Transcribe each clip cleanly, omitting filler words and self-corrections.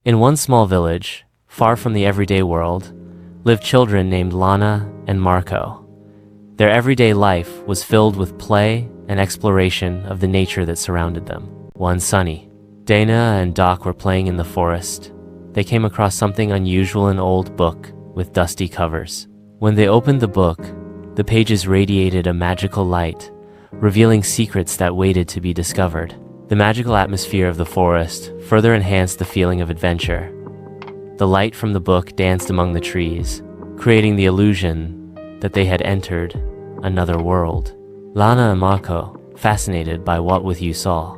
In one small village, far from the everyday world, lived children named Lana and Marco. Their everyday life was filled with play and exploration of the nature that surrounded them. One sunny, Dana and Doc were playing in the forest. They came across something unusual, an old book with dusty covers. When they opened the book, the pages radiated a magical light, revealing secrets that waited to be discovered. The magical atmosphere of the forest further enhanced the feeling of adventure. The light from the book danced among the trees, creating the illusion that they had entered another world. Lana and Marco, fascinated by what with you saw,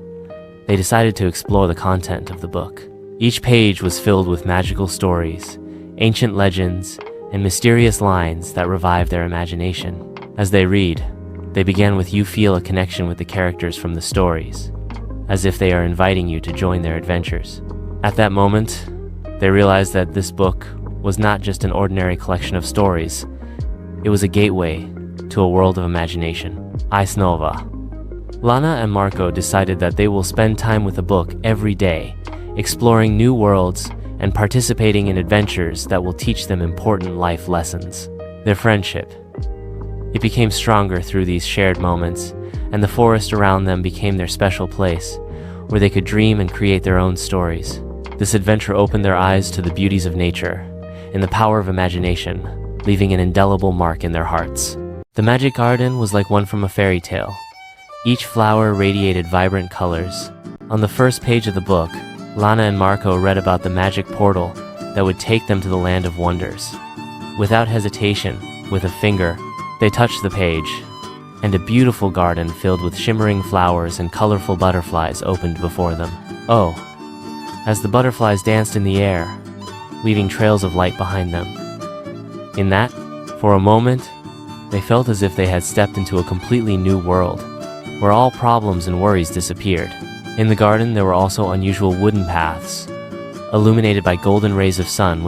they decided to explore the content of the book. Each page was filled with magical stories, ancient legends, and mysterious lines that revived their imagination. As they read, they began with you feel a connection with the characters from the stories, as if they are inviting you to join their adventures. At that moment, they realized that this book was not just an ordinary collection of stories. It was a gateway to a world of imagination. Ice Nova. Lana and Marco decided that they will spend time with the book every day, exploring new worlds and participating in adventures that will teach them important life lessons. Their friendship, it became stronger through these shared moments, and the forest around them became their special place, where they could dream and create their own stories. This adventure opened their eyes to the beauties of nature and the power of imagination, leaving an indelible mark in their hearts. The magic garden was like one from a fairy tale. Each flower radiated vibrant colors. On the first page of the book, Lana and Marco read about the magic portal that would take them to the land of wonders. Without hesitation, with a finger, they touched the page, and a beautiful garden filled with shimmering flowers and colorful butterflies opened before them. Oh, as the butterflies danced in the air, leaving trails of light behind them. In that, for a moment, they felt as if they had stepped into a completely new world, where all problems and worries disappeared. In the garden, there were also unusual wooden paths, illuminated by golden rays of sun,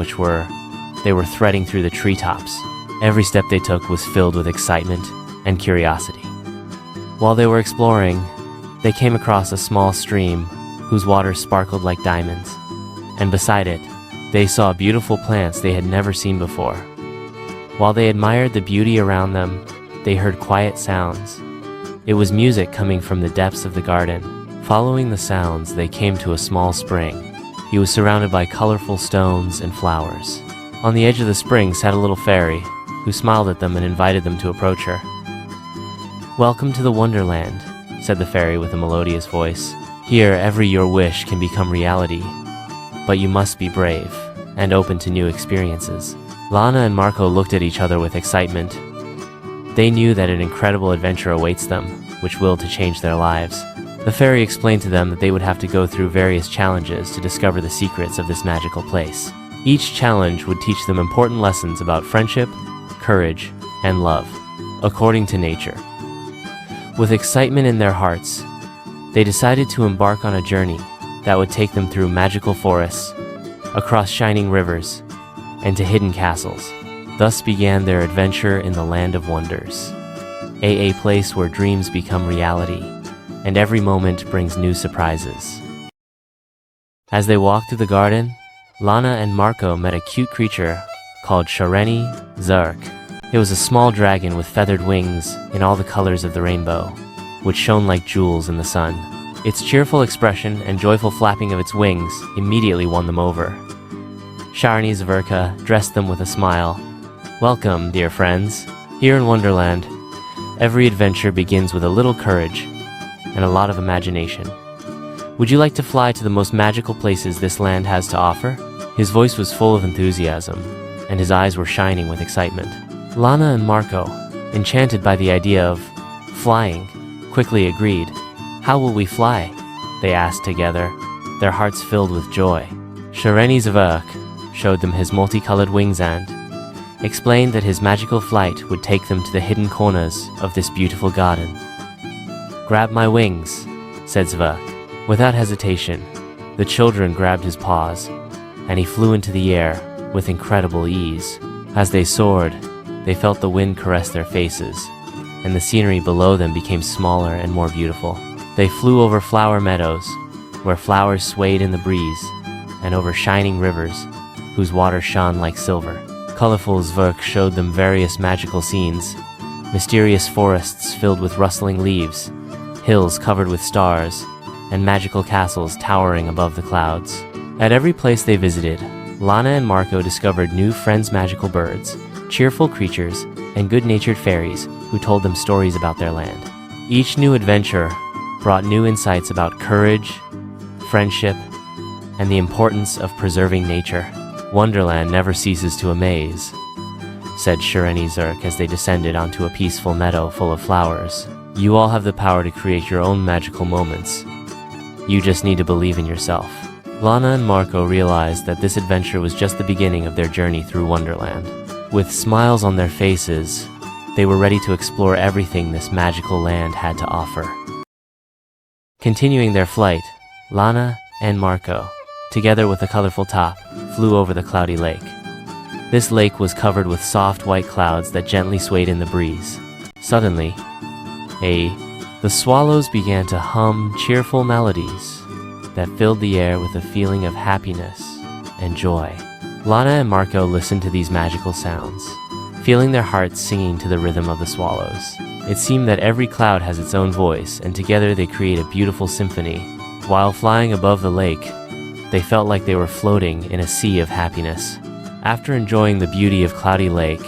they were threading through the treetops. Every step they took was filled with excitement and curiosity. While they were exploring, they came across a small stream whose water sparkled like diamonds, and beside it, they saw beautiful plants they had never seen before. While they admired the beauty around them, they heard quiet sounds. It was music coming from the depths of the garden. Following the sounds, they came to a small spring. He was surrounded by colorful stones and flowers. On the edge of the spring sat a little fairy, who smiled at them and invited them to approach her. "Welcome to the Wonderland," said the fairy with a melodious voice. "Here, your wish can become reality, but you must be brave and open to new experiences." Lana and Marco looked at each other with excitement. They knew that an incredible adventure awaits them, which will to change their lives. The fairy explained to them that they would have to go through various challenges to discover the secrets of this magical place. Each challenge would teach them important lessons about friendship, courage, and love, according to nature. With excitement in their hearts, they decided to embark on a journey that would take them through magical forests, across shining rivers, and to hidden castles. Thus began their adventure in the land of wonders, a place where dreams become reality, and every moment brings new surprises. As they walked through the garden, Lana and Marco met a cute creature called Shareni Zark. It was a small dragon with feathered wings in all the colors of the rainbow, which shone like jewels in the sun. Its cheerful expression and joyful flapping of its wings immediately won them over. Shareni Zverka dressed them with a smile. "Welcome, dear friends. Here in Wonderland, every adventure begins with a little courage and a lot of imagination. Would you like to fly to the most magical places this land has to offer?" His voice was full of enthusiasm, and his eyes were shining with excitement. Lana and Marco, enchanted by the idea of flying, quickly agreed. "How will we fly?" they asked together, their hearts filled with joy. Shareni Zverk showed them his multicolored wings and explained that his magical flight would take them to the hidden corners of this beautiful garden. "Grab my wings," said Zverk. Without hesitation, the children grabbed his paws, and he flew into the air with incredible ease. As they soared, they felt the wind caress their faces, and the scenery below them became smaller and more beautiful. They flew over flower meadows, where flowers swayed in the breeze, and over shining rivers, whose water shone like silver. Colorful Zwerk showed them various magical scenes, mysterious forests filled with rustling leaves, hills covered with stars, and magical castles towering above the clouds. At every place they visited, Lana and Marco discovered new friends, magical birds, cheerful creatures, and good-natured fairies who told them stories about their land. Each new adventure brought new insights about courage, friendship, and the importance of preserving nature. Wonderland never ceases to amaze, said Shireni Zerk as they descended onto a peaceful meadow full of flowers. You all have the power to create your own magical moments. You just need to believe in yourself. Lana and Marco realized that this adventure was just the beginning of their journey through Wonderland. With smiles on their faces, they were ready to explore everything this magical land had to offer. Continuing their flight, Lana and Marco, together with a colorful top, flew over the cloudy lake. This lake was covered with soft white clouds that gently swayed in the breeze. Suddenly, the swallows began to hum cheerful melodies that filled the air with a feeling of happiness and joy. Lana and Marco listened to these magical sounds, feeling their hearts singing to the rhythm of the swallows. It seemed that every cloud has its own voice, and together they create a beautiful symphony. While flying above the lake, they felt like they were floating in a sea of happiness. After enjoying the beauty of Cloudy Lake,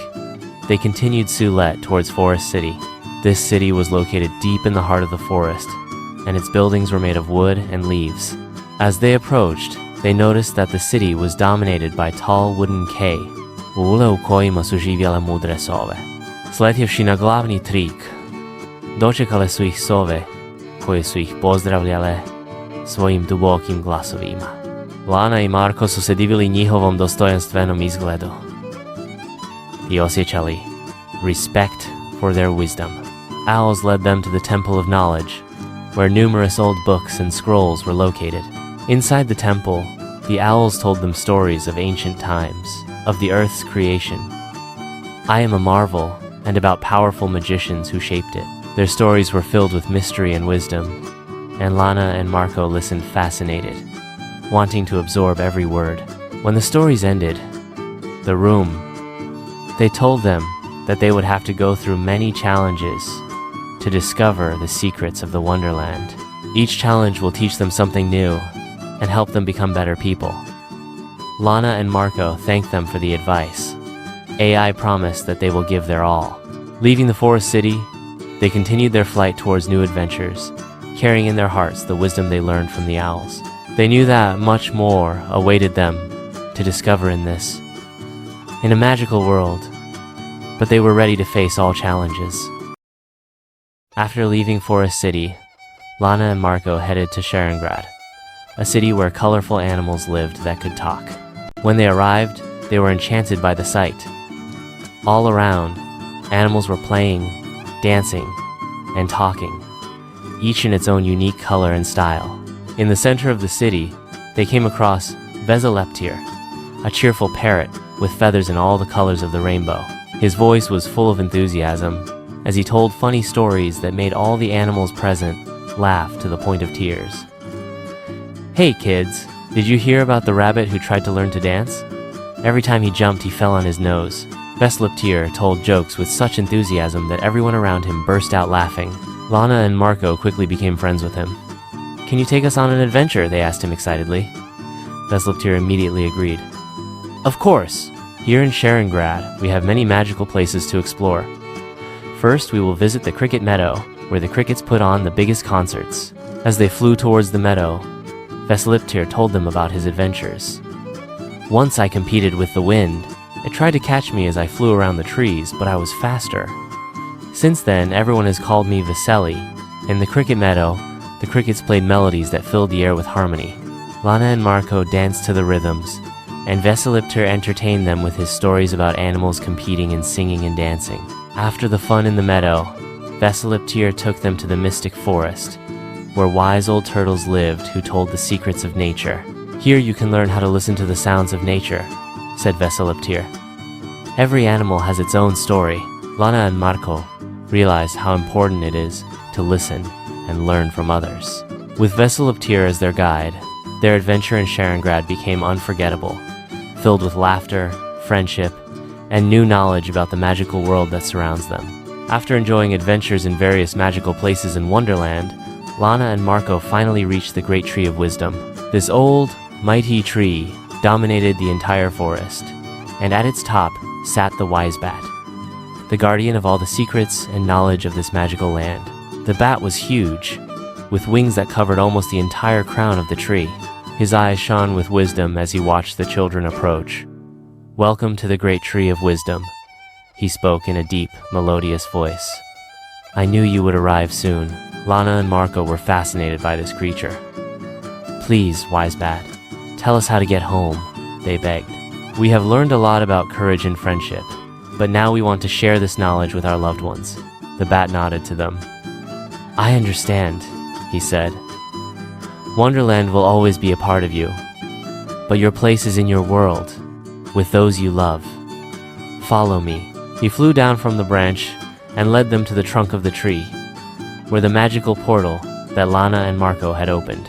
they continued Sulet towards Forest City. This city was located deep in the heart of the forest, and its buildings were made of wood and leaves. As they approached, they noticed that the city was dominated by tall wooden quay. Ule u kojima su živjele mudre sove. Sletjevši na glavni trik, dočekale su ih sove, koje su ih pozdravljale svojim dubokim glasovima. Lana i Marko su se divili njihovom dostojanstvenom izgledu i osjećali respect for their wisdom. Owls led them to the Temple of Knowledge, where numerous old books and scrolls were located. Inside the temple, the owls told them stories of ancient times, of the earth's creation. I am a marvel, and about powerful magicians who shaped it. Their stories were filled with mystery and wisdom, and Lana and Marco listened fascinated, wanting to absorb every word. When the stories ended, they told them that they would have to go through many challenges to discover the secrets of the Wonderland. Each challenge will teach them something new and help them become better people. Lana and Marco thanked them for the advice. AI promised that they will give their all. Leaving the forest city, they continued their flight towards new adventures, carrying in their hearts the wisdom they learned from the owls. They knew that much more awaited them to discover in a magical world, but they were ready to face all challenges. After leaving Forest City, Lana and Marco headed to Sharongrad, a city where colorful animals lived that could talk. When they arrived, they were enchanted by the sight. All around, animals were playing, dancing, and talking, each in its own unique color and style. In the center of the city, they came across Veseleptir, a cheerful parrot with feathers in all the colors of the rainbow. His voice was full of enthusiasm as he told funny stories that made all the animals present laugh to the point of tears. Hey kids, did you hear about the rabbit who tried to learn to dance? Every time he jumped, he fell on his nose. Veseleptir told jokes with such enthusiasm that everyone around him burst out laughing. Lana and Marco quickly became friends with him. Can you take us on an adventure? They asked him excitedly. Veseleptir immediately agreed. Of course! Here in Sharongrad, we have many magical places to explore. First, we will visit the cricket meadow, where the crickets put on the biggest concerts. As they flew towards the meadow, Veseleptir told them about his adventures. Once I competed with the wind. It tried to catch me as I flew around the trees, but I was faster. Since then, everyone has called me Veseli. In the cricket meadow, the crickets played melodies that filled the air with harmony. Lana and Marco danced to the rhythms, and Veseleptir entertained them with his stories about animals competing in singing and dancing. After the fun in the meadow, Veseleptir took them to the mystic forest, where wise old turtles lived who told the secrets of nature. Here you can learn how to listen to the sounds of nature, said Veseleptir. Every animal has its own story. Lana and Marco realized how important it is to listen and learn from others. With Veseleptir as their guide, Their adventure in Sharongrad became unforgettable, filled with laughter, friendship, and new knowledge about the magical world that surrounds them. After enjoying adventures in various magical places in Wonderland, Lana and Marco finally reached the Great Tree of Wisdom. This old, mighty tree dominated the entire forest, and at its top sat the Wise Bat, the guardian of all the secrets and knowledge of this magical land. The bat was huge, with wings that covered almost the entire crown of the tree. His eyes shone with wisdom as he watched the children approach. "Welcome to the Great Tree of Wisdom," he spoke in a deep, melodious voice. "I knew you would arrive soon." Lana and Marco were fascinated by this creature. "Please, Wise Bat, tell us how to get home," they begged. "We have learned a lot about courage and friendship, but now we want to share this knowledge with our loved ones." The bat nodded to them. "I understand," he said. "Wonderland will always be a part of you, but your place is in your world, with those you love. Follow me." He flew down from the branch and led them to the trunk of the tree, where the magical portal that Lana and Marco had opened.